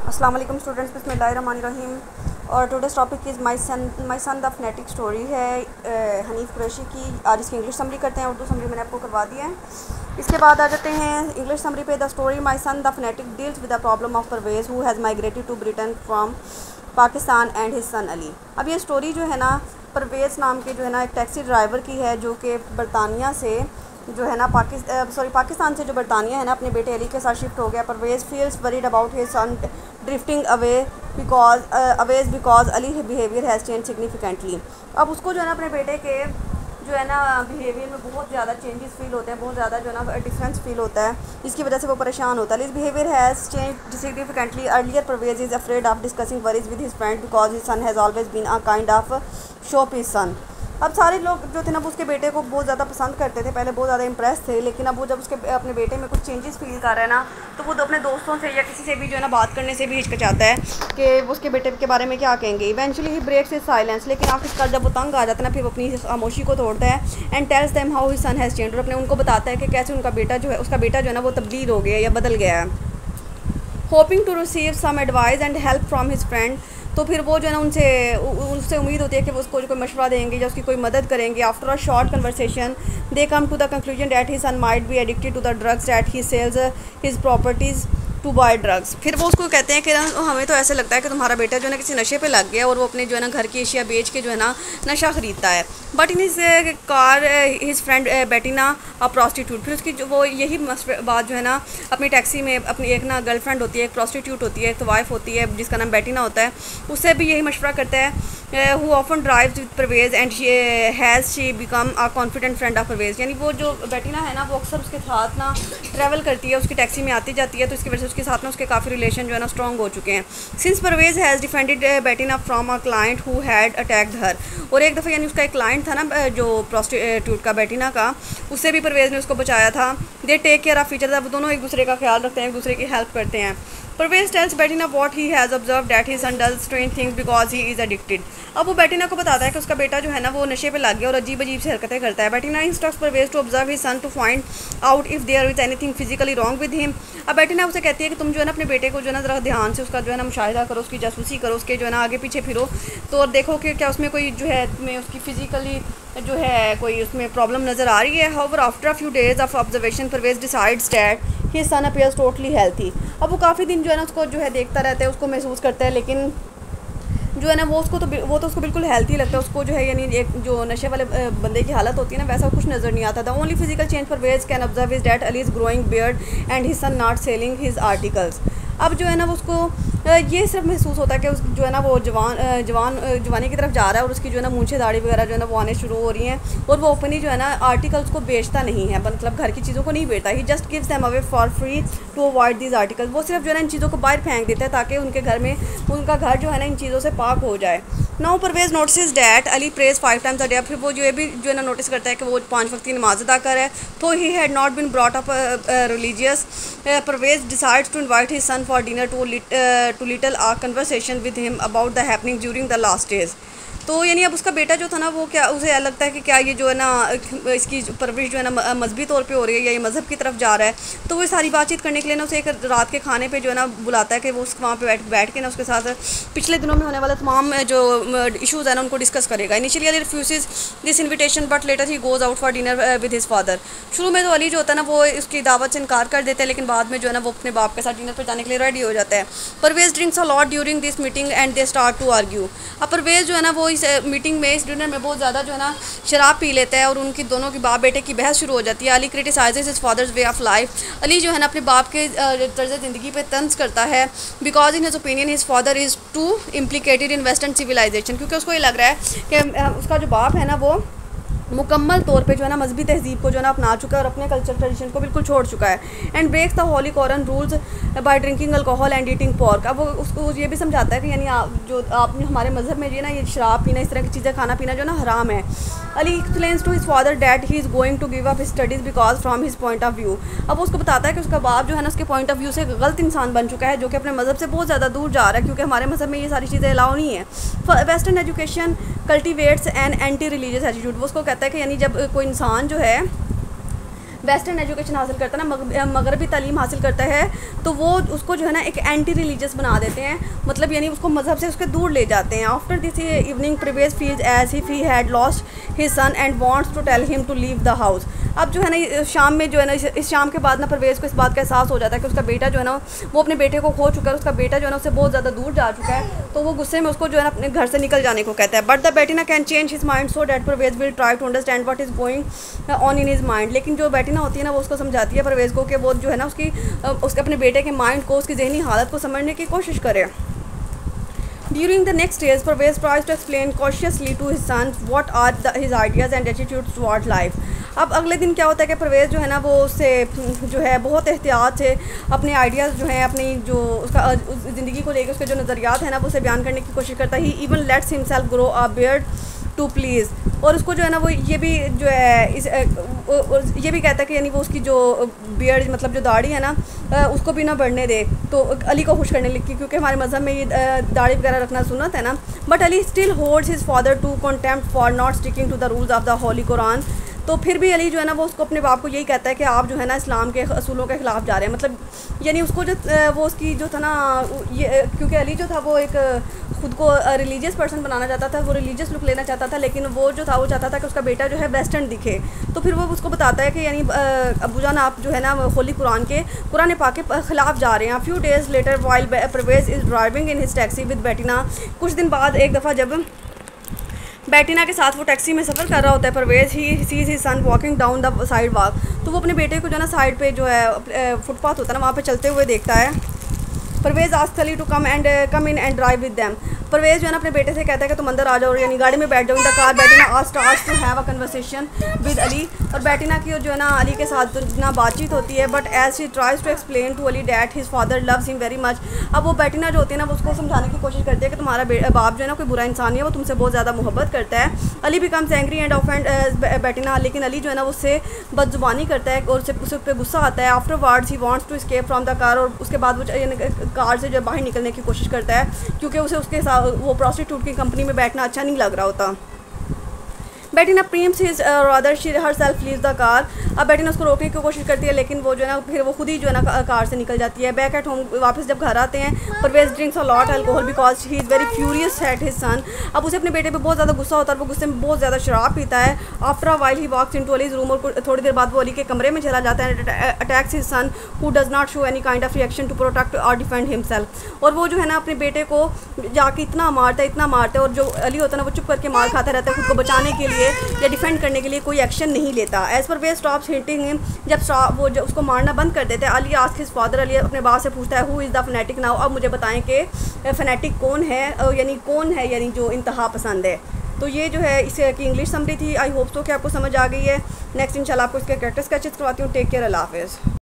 अस्सलाम वालेकुम स्टूडेंट्स, बिस्मिल्लाहिर्रहमानिर्रहीम। और today's topic is my son the fanatic story है हनीफ कुरैशी की। आज इसकी इंग्लिश समरी करते हैं। उर्दू समरी मैंने आपको करवा दिया है। इसके बाद आ जाते हैं इंग्लिश समरी पे। The story my son the fanatic deals with the problem of Parvez who has migrated to Britain from Pakistan and his son Ali. अब ये स्टोरी जो है ना, परवेज़ नाम के जो है ना एक टैक्सी ड्राइवर की है, जो कि बरतानिया से जो है ना पाकिस्तान से जो बरतानिया है ना, अपने बेटे अली के साथ शिफ्ट हो गया। Parvez feels worried about his son drifting because Ali behaviour has change significantly. अब उसको जो है ना अपने बेटे के जो है ना बिहेवियर में बहुत ज़्यादा चेंजेस फील होते हैं, बहुत ज़्यादा जो है ना डिफरेंस फील होता है, जिसकी वजह से वो परेशान होता है। His behaviour has change significantly. Earlier Parvez is afraid of discussing worries with his friend because his son has always been a kind of showpiece son. अब सारे लोग जो थे ना वो उसके बेटे को बहुत ज़्यादा पसंद करते थे, पहले बहुत ज़्यादा इंप्रेस थे, लेकिन अब वो जब उसके अपने बेटे में कुछ चेंजेस फील कर रहा है ना, तो वो अपने दोस्तों से या किसी से भी जो है ना बात करने से भी हिचकिचाता है कि वो उसके बेटे के बारे में क्या कहेंगे। Eventually he breaks his silence, लेकिन आखिरकार जब वो तंग आ जाता है ना, फिर वो अपनी खामोशी को तोड़ता है and tells them how his son has changed. और अपने उनको बताता है कि कैसे उसका बेटा जो है ना वो तब्दील हो गया या बदल गया है। Hoping to receive some advice and help from his friend, तो फिर वो जो है ना उनसे उम्मीद होती है कि वो उसको कोई मशवरा देंगे या उसकी कोई मदद करेंगे। After a short conversation they come to the conclusion that he son might be addicted to the drugs that he sells his properties to buy drugs. फिर वो उसको कहते हैं कि हमें तो ऐसे लगता है कि तुम्हारा बेटा जो है ना किसी नशे पे लग गया और वो अपने जो है ना घर की एशिया बेच के जो है ना नशा ख़रीदता है। But in his car his friend Bettina a prostitute. फिर उसकी जो वो यही बात जो है ना अपनी टैक्सी में अपनी एक ना गर्लफ्रेंड होती है, एक प्रॉस्टिट्यूट होती है, एक तो वाइफ होती है जिसका नाम बेटिना होता है, उससे भी यही मशवरा करता है। Who often drives with Parvez and has she become a confident friend of Parvez. यानी वो जो बेटिना है ना वो अक्सर उसके साथ ना ट्रैवल करती है, उसकी टैक्सी में आती जाती है, तो इसकी वजह से उसके साथ ना उसके काफ़ी रिलेशन जो है ना स्ट्रॉन्ग हो चुके हैं। Since Parvez has defended Bettina from a client who had attacked her. और एक दफ़ा यानी उसका एक क्लाइंट था ना जो प्रॉस्टिट्यूट का बेटिना का, उससे भी परवेज़ ने उसको बचाया था। They take care of each other, वो दोनों एक दूसरे का ख्याल रखते हैं, एक दूसरे की हेल्प करते हैं। Parvez tells Bettina what he has observe that he son does strange things because he is addicted. अब वो बेटिना को बताता है कि उसका बेटा जो है ना वो नशे पे लग गया और अजीब अजीब सी हरकतें करता है। Bettina instructs Parvez to observe his son to find out if there is anything physically wrong with him. अब बेटिना उसे कहती है कि तुम जो है ना अपने बेटे को जो है ना ज़रा ध्यान से उसका जो है ना मुशाहिदा करो, उसकी जासूसी करो, उसके जो है ना आगे पीछे फिरो, तो और देखो कि क्या उसमें कोई जो है तुम्हें उसकी फिजिकली जो है कोई उसमें प्रॉब्लम नज़र आ रही है। However after a few days of observation Parvez decides that his son appears totally healthy. अब वो काफ़ी दिन जो है ना उसको जो है देखता रहता है, उसको महसूस करता है, लेकिन जो है ना वो तो उसको बिल्कुल हेल्थी लगता है। उसको जो है यानी एक जो नशे वाले बंदे की हालत होती है ना, वैसा कुछ नज़र नहीं आता था। Only physical change Parvez can observe is that Ali is growing beard and his son not selling his articles. अब जो है ना उसको ये सिर्फ महसूस होता है कि उस जो है ना वो जवानी की तरफ जा रहा है और उसकी जो है ना मूंछें दाढ़ी वगैरह जो है ना वो आने शुरू हो रही हैं, और वो ओपनली जो है ना आर्टिकल्स को बेचता नहीं है, मतलब घर की चीज़ों को नहीं बेचता। He just gives them away for free to avoid these articles. वो सिर्फ जो है ना इन चीज़ों को बाहर फेंक देता है ताकि उनका घर जो है ना इन चीज़ों से पाक हो जाए। Now Parvez notice that Ali prays 5 times a day. फिर वो जो है ना नोटिस करता है कि वो 5 वक्त की नमाज अदा कर है, तो he had not been brought up religious. Parvez decides to invite his son for dinner to little a conversation with him about the happening during the last days. तो यानी अब उसका बेटा जो था ना वो क्या उसे लगता है कि क्या ये जो है ना इसकी परवरिश जो है ना मजहबी तौर पे हो रही है या ये मज़हब की तरफ जा रहा है, तो वो सारी बातचीत करने के लिए ना उसे एक रात के खाने पे जो है ना बुलाता है कि वो उस वहाँ पे बैठ के ना उसके साथ पिछले दिनों में होने वाले तमाम जो इशूज़ हैं ना उनको डिस्कस करेगा। Initially Ali रिफ्यूज़ेस this invitation but later he goes out for dinner with his father. शुरू में तो अली जो होता है ना वो उसकी दावत से इनकार कर देता है, लेकिन बाद में जो है ना वो अपने बाप के साथ डिनर पर जाने के लिए रेडी हो जाता है। Parvez drinks a lot during this meeting and they start to argue. अब परवेज़ जो है ना वो इस मीटिंग में इस डिनर में बहुत ज़्यादा जो है ना शराब पी लेता है और उनकी दोनों की बाप बेटे की बहस शुरू हो जाती है। Ali criticises his father's way of life. Ali जो है ना अपने बाप के तर्ज ज़िंदगी पे तंज करता है, because in his opinion his father is too implicated in western civilization. क्योंकि उसको ये लग रहा है कि उसका जो बाप है ना वो मुकम्मल तौर पे जो है ना मजहबी तहजीब को जो है ना अपना चुका है और अपने कल्चर ट्रेडिशन को बिल्कुल छोड़ चुका है। And breaks the holy Koran rules by drinking alcohol and eating pork. अब वो उसको ये भी समझाता है कि यानी आपने हमारे मज़हब में जो है ना ये शराब पीना, इस तरह की चीज़ें खाना पीना जो है ना हराम है। Ali explains to his father that he is going to give up his studies because from his point of view. अब उसको बताता है कि उसका बाप जो है ना उसके पॉइंट ऑफ व्यू से गलत इंसान बन चुका है, जो कि अपने मज़हब से बहुत ज़्यादा दूर जा रहा है, क्योंकि हमारे मज़हब में ये सारी चीज़ें अलाउ नहीं है। Western education cultivates an anti religious attitude. वो उसको कहता है कि यानी जब कोई इंसान जो है वेस्टर्न एजुकेशन हासिल करता है ना, मगरबी तालीम हासिल करता है, तो वो उसको जो है ना एक एंटी रिलीजियस बना देते हैं, मतलब यानी उसको मज़हब से उसके दूर ले जाते हैं। After this evening Parvez feels as if he had lost his son and wants to tell him to leave the house. अब जो है ना शाम में जो है ना इस शाम के बाद ना परवेज़ को इस बात का एहसास हो जाता है कि उसका बेटा जो है ना वो अपने बेटे को खो चुका है, उसका बेटा जो है ना उससे बहुत ज़्यादा दूर जा चुका है, तो वो गुस्से में उसको जो है ना अपने घर से निकल जाने को कहता है। But the Bettina can change his mind so that Parvez will try to understand what is going on in his mind. लेकिन जो बेटिना होती है ना वो उसको समझाती है परवेज़ को कि वो जो है ना उसके अपने बेटे के माइंड को, उसकी ज़हनी हालत को समझने की कोशिश करे। During the next days, Pervez tries to explain cautiously to his son what are his ideas and attitudes towards life. अब अगले दिन क्या होता है कि परवेज़ जो है ना वो उससे जो है बहुत एहतियात से अपने आइडियाज़ जो हैं, अपनी जो उसका ज़िंदगी को लेकर उसके जो नज़रियात हैं ना वो उसे बयान करने की कोशिश करता है। He even lets himself grow a beard to please, और उसको जो है ना वो ये भी जो है ये भी कहता है कि यानी वो उसकी जो बियर्ड मतलब जो दाढ़ी है ना उसको भी ना बढ़ने दे, तो अली को खुश करने लगी, क्योंकि हमारे मज़हब में ये दाढ़ी वगैरह रखना सुन्नत है ना। But Ali still holds his father to contempt for not sticking to the rules of the holy Quran. तो फिर भी अली जो है ना वो उसको अपने बाप को यही कहता है कि आप जो है ना इस्लाम के असूलों के ख़िलाफ़ जा रहे हैं, मतलब यानी उसको जो वो उसकी जो था ना ये, क्योंकि अली जो था वो एक ख़ुद को रिलीजियस पर्सन बनाना चाहता था, वो रिलीजियस लुक लेना चाहता था, लेकिन वो जो था वो चाहता था कि उसका बेटा जो है वेस्टर्न दिखे। तो फिर वो उसको बताता है कि यानी अबूजान आप जो है ना होली कुरान पाक के ख़िलाफ़ जा रहे हैं। Few days later while Parvez is driving in his taxi with Bettina, कुछ दिन बाद एक दफ़ा जब बेटिना के साथ वो टैक्सी में सफ़र कर रहा होता है Parvez, he sees his son walking down the sidewalk, तो वो अपने बेटे को जो है ना साइड पे जो है फुटपाथ होता है ना वहाँ पे चलते हुए देखता है। Parvez asks Ali to come in and drive with them. Parvez जो है ना अपने बेटे से कहता है कि तुम अंदर आ जाओ, यानी गाड़ी में बैठ जाओ। In the car Bettina asks to have a conversation with Ali, और बेटिना की जो है ना अली के साथ ना बातचीत होती है। But as she tries to explain to Ali that his father loves him very much. अब वो बेटिना जो होती है ना वो उसको समझाने की कोशिश करती है कि तुम्हारा बाप जो है ना कोई बुरा इंसान नहीं है, वो तुमसे बहुत ज़्यादा मोहब्बत करता है। Ali becomes angry and offend Bettina, लेकिन अली जो है ना उससे बदजुबानी करता है और उस पर गुस्सा आता है। Afterwards he wants to escape from the car, और उसके बाद वो कार से जो बाहर निकलने की कोशिश करता है, क्योंकि उसे उसके साथ वो प्रोस्टिट्यूट की कंपनी में बैठना अच्छा नहीं लग रहा होता। Bettina preens his rather she herself leaves the car. अब बेटिना उसको रोकने की कोशिश करती है, लेकिन वो जो है ना फिर वो खुद ही जो है ना कार से निकल जाती है। बैक एट होम वापस जब घर आते हैं Parvez drinks a lot alcohol because he is very furious at his son. अब उसे अपने बेटे पे बहुत ज़्यादा गुस्सा होता है, वो गुस्से में बहुत ज़्यादा शराब पीता है। After a while he walks into Ali's room, और थोड़ी देर बाद वो अली के कमरे में चला जाता है। Attacks his son who does not show any kind of reaction to protect or defend himself, और वो जो है ना अपने बेटे को जाके इतना मारता है, और जो अली होता है ना वो चुप करके मार खाता रहता है खुद को बचाने के लिए या डिफेंड करने के लिए कोई एक्शन नहीं लेता। एज पर वे स्टॉप्स हिटिंग हिम, जब उसको मारना बंद कर देते हैं। Ali asks his father, Ali अपने बाप से पूछता है who is the phonetic now, अब मुझे बताएं कि फनेटिक कौन है, यानी जो इंतहा पसंद है। तो ये जो है इसकी इंग्लिश समरी थी। आई होप सो कि आपको समझ आ गई है। नेक्स्ट इंशाल्लाह आपको इसके कैरेक्टर स्केचेस करवाती हूँ। टेक केयर, अल्लाह हाफ़िज़।